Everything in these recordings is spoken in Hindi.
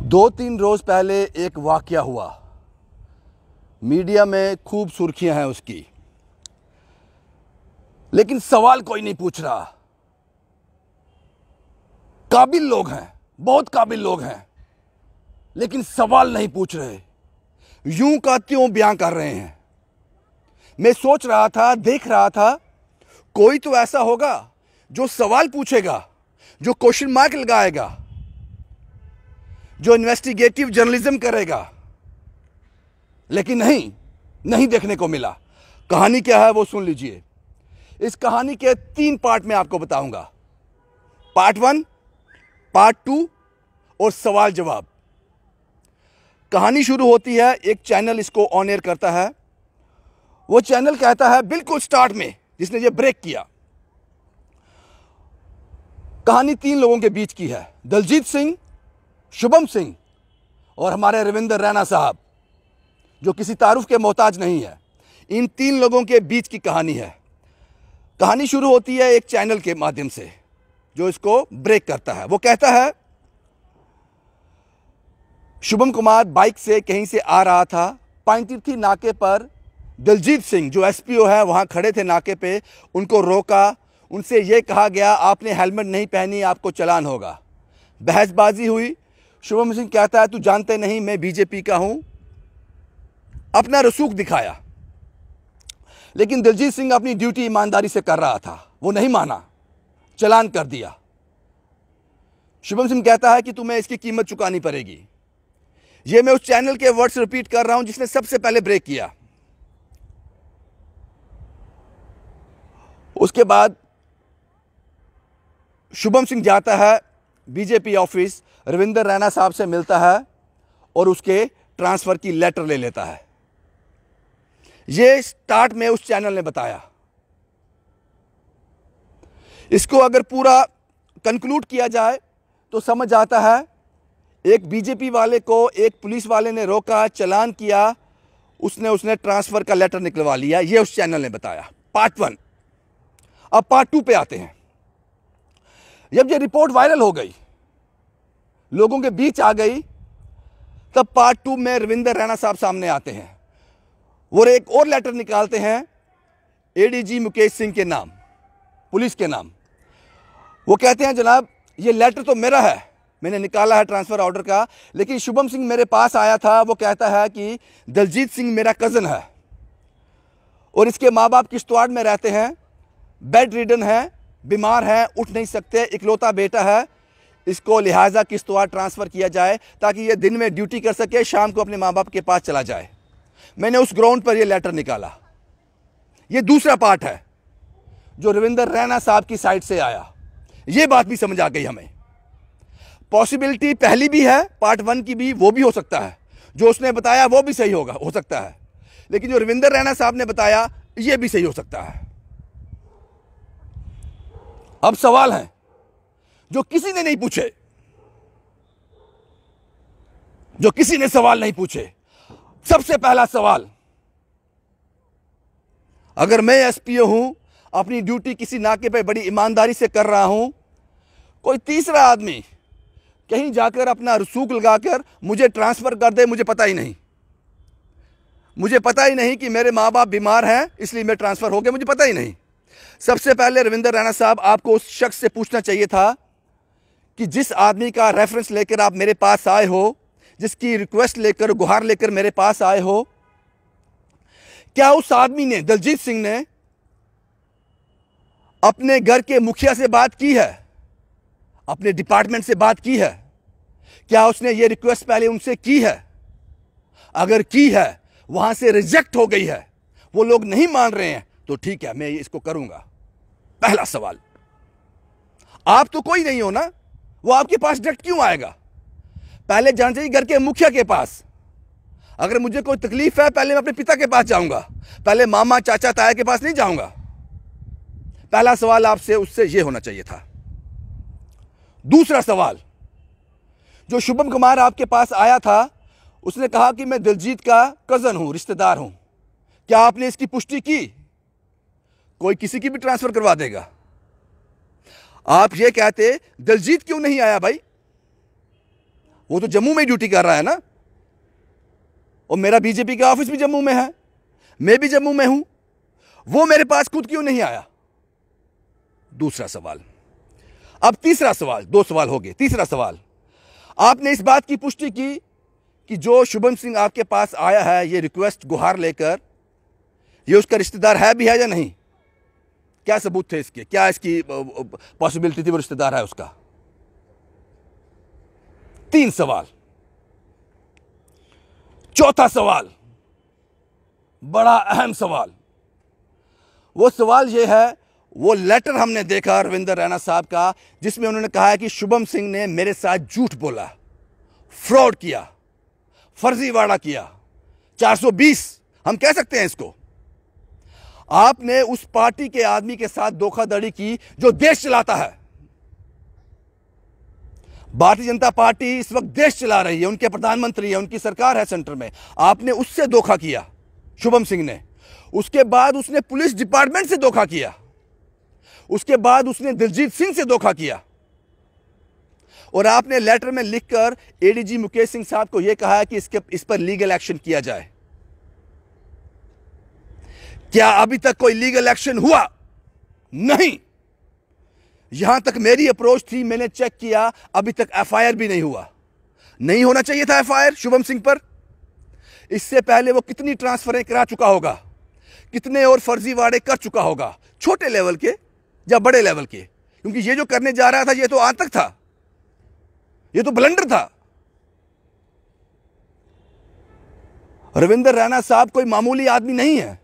2-3 रोज पहले एक वाकया हुआ, मीडिया में खूब सुर्खियां हैं उसकी, लेकिन सवाल कोई नहीं पूछ रहा। काबिल लोग हैं, बहुत काबिल लोग हैं, लेकिन सवाल नहीं पूछ रहे, यूं का त्यों बयां कर रहे हैं। मैं सोच रहा था, देख रहा था, कोई तो ऐसा होगा जो सवाल पूछेगा, जो क्वेश्चन मार्क लगाएगा, जो इन्वेस्टिगेटिव जर्नलिज्म करेगा, लेकिन नहीं देखने को मिला। कहानी क्या है वो सुन लीजिए। इस कहानी के 3 पार्ट में आपको बताऊंगा, पार्ट 1, पार्ट 2 और सवाल जवाब। कहानी शुरू होती है, एक चैनल इसको ऑन एयर करता है। वो चैनल कहता है बिल्कुल स्टार्ट में, जिसने ये ब्रेक किया, कहानी 3 लोगों के बीच की है, दलजीत सिंह, शुभम सिंह और हमारे रविंदर रैना साहब, जो किसी तारुफ के मोहताज नहीं है। इन 3 लोगों के बीच की कहानी है। कहानी शुरू होती है एक चैनल के माध्यम से जो इसको ब्रेक करता है। वो कहता है शुभम कुमार बाइक से कहीं से आ रहा था, पाइनतीर्थी नाके पर दलजीत सिंह जो एसपीओ है वहां खड़े थे नाके पे, उनको रोका, उनसे यह कहा गया आपने हेलमेट नहीं पहनी, आपको चालान होगा। बहसबाजी हुई। शुभम सिंह कहता है तू जानते नहीं मैं बीजेपी का हूं, अपना रसूख दिखाया। लेकिन दलजीत सिंह अपनी ड्यूटी ईमानदारी से कर रहा था, वो नहीं माना, चालान कर दिया। शुभम सिंह कहता है कि तुम्हें इसकी कीमत चुकानी पड़ेगी। ये मैं उस चैनल के वर्ड्स रिपीट कर रहा हूं जिसने सबसे पहले ब्रेक किया। उसके बाद शुभम सिंह जाता है बीजेपी ऑफिस, रविंदर रैना साहब से मिलता है और उसके ट्रांसफर की लेटर ले लेता है। ये स्टार्ट में उस चैनल ने बताया। इसको अगर पूरा कंक्लूड किया जाए तो समझ आता है एक बीजेपी वाले को एक पुलिस वाले ने रोका, चालान किया, उसने ट्रांसफर का लेटर निकलवा लिया। ये उस चैनल ने बताया, पार्ट 1। अब पार्ट 2 पे आते हैं। जब ये रिपोर्ट वायरल हो गई, लोगों के बीच आ गई, तब पार्ट 2 में रविंदर रैना साहब सामने आते हैं। वो एक और लेटर निकालते हैं एडीजी मुकेश सिंह के नाम, पुलिस के नाम। वो कहते हैं जनाब ये लेटर तो मेरा है, मैंने निकाला है ट्रांसफर ऑर्डर का, लेकिन शुभम सिंह मेरे पास आया था, वो कहता है कि दलजीत सिंह मेरा कज़न है और इसके माँ बाप किश्तवाड़ में रहते हैं, बेड रिडन है, बीमार है, उठ नहीं सकते, इकलौता बेटा है, इसको लिहाजा किश्तवाड़ ट्रांसफ़र किया जाए ताकि ये दिन में ड्यूटी कर सके, शाम को अपने माँ बाप के पास चला जाए। मैंने उस ग्राउंड पर ये लेटर निकाला। ये दूसरा पार्ट है जो रविंदर रैना साहब की साइड से आया। ये बात भी समझ आ गई हमें। पॉसिबिलिटी पहली भी है, पार्ट 1 की भी, वो भी हो सकता है, जो उसने बताया वो भी सही होगा, हो सकता है, लेकिन जो रविंदर रैना साहब ने बताया ये भी सही हो सकता है। अब सवाल हैं जो किसी ने नहीं पूछे, जो किसी ने सवाल नहीं पूछे। सबसे पहला सवाल, अगर मैं एसपीओ हूं, अपनी ड्यूटी किसी नाके पे बड़ी ईमानदारी से कर रहा हूं, कोई तीसरा आदमी कहीं जाकर अपना रसूख लगाकर मुझे ट्रांसफर कर दे, मुझे पता ही नहीं कि मेरे माँ बाप बीमार हैं इसलिए मैं ट्रांसफर हो गया, मुझे पता ही नहीं। सबसे पहले रविंदर रैना साहब आपको उस शख्स से पूछना चाहिए था कि जिस आदमी का रेफरेंस लेकर आप मेरे पास आए हो, जिसकी रिक्वेस्ट लेकर, गुहार लेकर मेरे पास आए हो, क्या उस आदमी ने, दलजीत सिंह ने, अपने घर के मुखिया से बात की है, अपने डिपार्टमेंट से बात की है? क्या उसने ये रिक्वेस्ट पहले उनसे की है? अगर की है, वहां से रिजेक्ट हो गई है, वो लोग नहीं मान रहे हैं, तो ठीक है मैं इसको करूंगा। पहला सवाल। आप तो कोई नहीं हो ना, वो आपके पास डायरेक्ट क्यों आएगा? पहले जाना चाहिए घर के मुखिया के पास। अगर मुझे कोई तकलीफ है, पहले मैं अपने पिता के पास जाऊंगा, पहले मामा चाचा ताया के पास नहीं जाऊंगा। पहला सवाल आपसे उससे यह होना चाहिए था। दूसरा सवाल, जो शुभम कुमार आपके पास आया था, उसने कहा कि मैं दलजीत का कजन हूं, रिश्तेदार हूं, क्या आपने इसकी पुष्टि की? कोई किसी की भी ट्रांसफर करवा देगा। आप ये कहते दलजीत क्यों नहीं आया भाई, वो तो जम्मू में ही ड्यूटी कर रहा है ना, और मेरा बीजेपी का ऑफिस भी जम्मू में है, मैं भी जम्मू में हूं, वो मेरे पास खुद क्यों नहीं आया? दूसरा सवाल। अब तीसरा सवाल, 2 सवाल हो गए, तीसरा सवाल, आपने इस बात की पुष्टि की कि जो शुभम सिंह आपके पास आया है ये रिक्वेस्ट गुहार लेकर, ये उसका रिश्तेदार है भी है या नहीं? क्या सबूत थे इसके? क्या इसकी पॉसिबिलिटी थी वो रिश्तेदार है उसका? 3 सवाल। चौथा सवाल, बड़ा अहम सवाल, वो सवाल ये है, वो लेटर हमने देखा रविंदर रैना साहब का, जिसमें उन्होंने कहा है कि शुभम सिंह ने मेरे साथ झूठ बोला, फ्रॉड किया, फर्जीवाड़ा किया, 420 हम कह सकते हैं इसको। आपने उस पार्टी के आदमी के साथ धोखाधड़ी की जो देश चलाता है। भारतीय जनता पार्टी इस वक्त देश चला रही है, उनके प्रधानमंत्री है, उनकी सरकार है सेंटर में। आपने उससे धोखा किया शुभम सिंह ने। उसके बाद उसने पुलिस डिपार्टमेंट से धोखा किया, उसके बाद उसने दिलजीत सिंह से धोखा किया, और आपने लेटर में लिखकर एडीजी मुकेश सिंह साहब को यह कहा है कि इस पर लीगल एक्शन किया जाए। क्या अभी तक कोई लीगल एक्शन हुआ? नहीं। यहां तक मेरी अप्रोच थी, मैंने चेक किया, अभी तक एफआईआर भी नहीं हुआ। नहीं होना चाहिए था एफआईआर शुभम सिंह पर। इससे पहले वो कितनी ट्रांसफरें करा चुका होगा, कितने और फर्जीवाड़े कर चुका होगा, छोटे लेवल के या बड़े लेवल के, क्योंकि ये जो करने जा रहा था ये तो आतंक था, ये तो ब्लंडर था। रविंदर रैना साहब कोई मामूली आदमी नहीं है,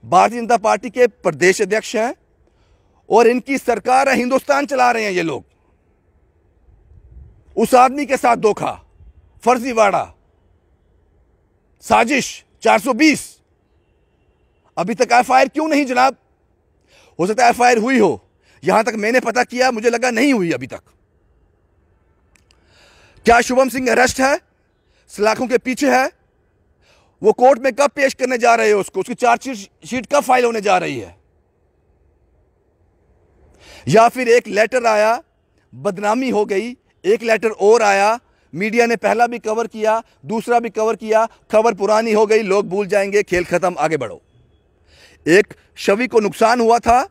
भारतीय जनता पार्टी के प्रदेश अध्यक्ष हैं और इनकी सरकार है, हिंदुस्तान चला रहे हैं ये लोग। उस आदमी के साथ धोखा, फर्जीवाड़ा, साजिश, 420, अभी तक एफआईआर क्यों नहीं जनाब? हो सकता है एफआईआर हुई हो, यहां तक मैंने पता किया, मुझे लगा नहीं हुई अभी तक। क्या शुभम सिंह अरेस्ट है, सलाखों के पीछे है? वो कोर्ट में कब पेश करने जा रहे हो उसको? उसकी चार्जशीट कब फाइल होने जा रही है? या फिर एक लेटर आया, बदनामी हो गई, एक लेटर और आया, मीडिया ने पहला भी कवर किया, दूसरा भी कवर किया, खबर पुरानी हो गई, लोग भूल जाएंगे, खेल खत्म, आगे बढ़ो। एक छवि को नुकसान हुआ था,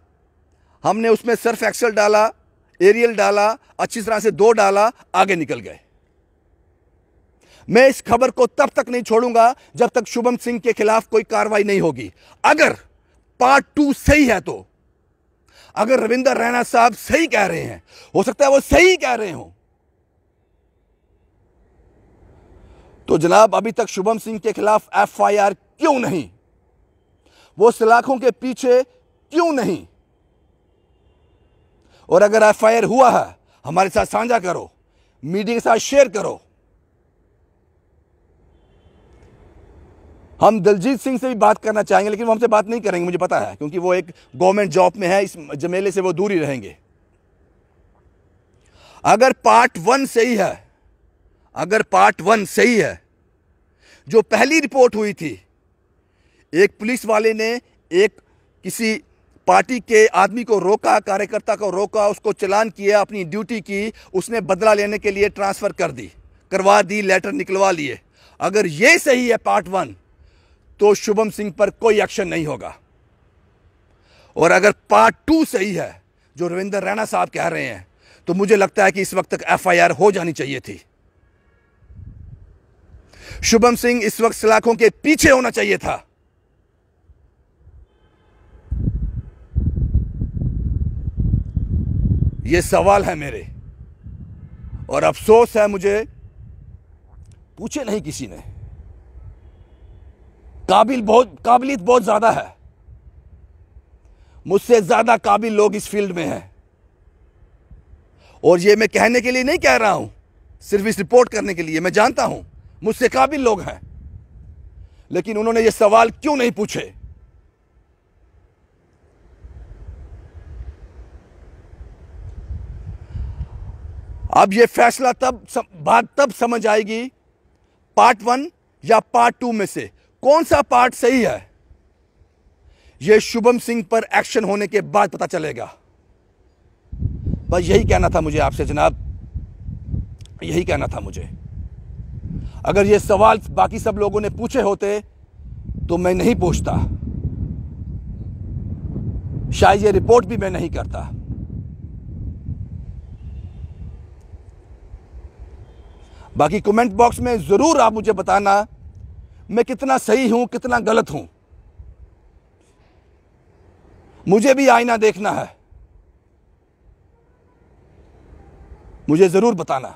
हमने उसमें सर्फ एक्सेल डाला, एरियल डाला, अच्छी तरह से 2 डाला, आगे निकल गए। मैं इस खबर को तब तक नहीं छोड़ूंगा जब तक शुभम सिंह के खिलाफ कोई कार्रवाई नहीं होगी। अगर पार्ट 2 सही है तो, अगर रविंदर रैना साहब सही कह रहे हैं, हो सकता है वो सही कह रहे हो, तो जनाब अभी तक शुभम सिंह के खिलाफ एफआईआर क्यों नहीं? वो सलाखों के पीछे क्यों नहीं? और अगर एफआईआर हुआ है, हमारे साथ साझा करो, मीडिया के साथ शेयर करो। हम दिलजीत सिंह से भी बात करना चाहेंगे, लेकिन वो हमसे बात नहीं करेंगे, मुझे पता है, क्योंकि वो एक गवर्नमेंट जॉब में है, इस जमेले से वो दूर ही रहेंगे। अगर पार्ट 1 सही है, अगर पार्ट 1 सही है, जो पहली रिपोर्ट हुई थी, एक पुलिस वाले ने एक किसी पार्टी के आदमी को रोका, कार्यकर्ता को रोका, उसको चालान किया, अपनी ड्यूटी की, उसने बदला लेने के लिए ट्रांसफर करवा दी, लेटर निकलवा लिए। अगर यह सही है पार्ट 1, तो शुभम सिंह पर कोई एक्शन नहीं होगा। और अगर पार्ट 2 सही है, जो रविंदर रैना साहब कह रहे हैं, तो मुझे लगता है कि इस वक्त तक एफआईआर हो जानी चाहिए थी। शुभम सिंह इस वक्त सलाखों के पीछे होना चाहिए था। यह सवाल है मेरे, और अफसोस है मुझे, पूछे नहीं किसी ने। काबिलियत बहुत ज्यादा है, मुझसे ज्यादा काबिल लोग इस फील्ड में हैं, और ये मैं कहने के लिए नहीं कह रहा हूं, सिर्फ इस रिपोर्ट करने के लिए। मैं जानता हूं मुझसे काबिल लोग हैं, लेकिन उन्होंने ये सवाल क्यों नहीं पूछे? अब ये फैसला बात तब समझ आएगी, पार्ट 1 या पार्ट 2 में से कौन सा पार्ट सही है, यह शुभम सिंह पर एक्शन होने के बाद पता चलेगा। बस यही कहना था मुझे आपसे जनाब। यही कहना था मुझे। अगर ये सवाल बाकी सब लोगों ने पूछे होते तो मैं नहीं पूछता, शायद ये रिपोर्ट भी मैं नहीं करता। बाकी कमेंट बॉक्स में जरूर आप मुझे बताना मैं कितना सही हूं, कितना गलत हूं। मुझे भी आईना देखना है, मुझे जरूर बताना।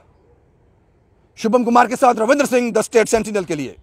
शुभम कुमार के साथ Ravindra Singh, the state sentinel के लिए।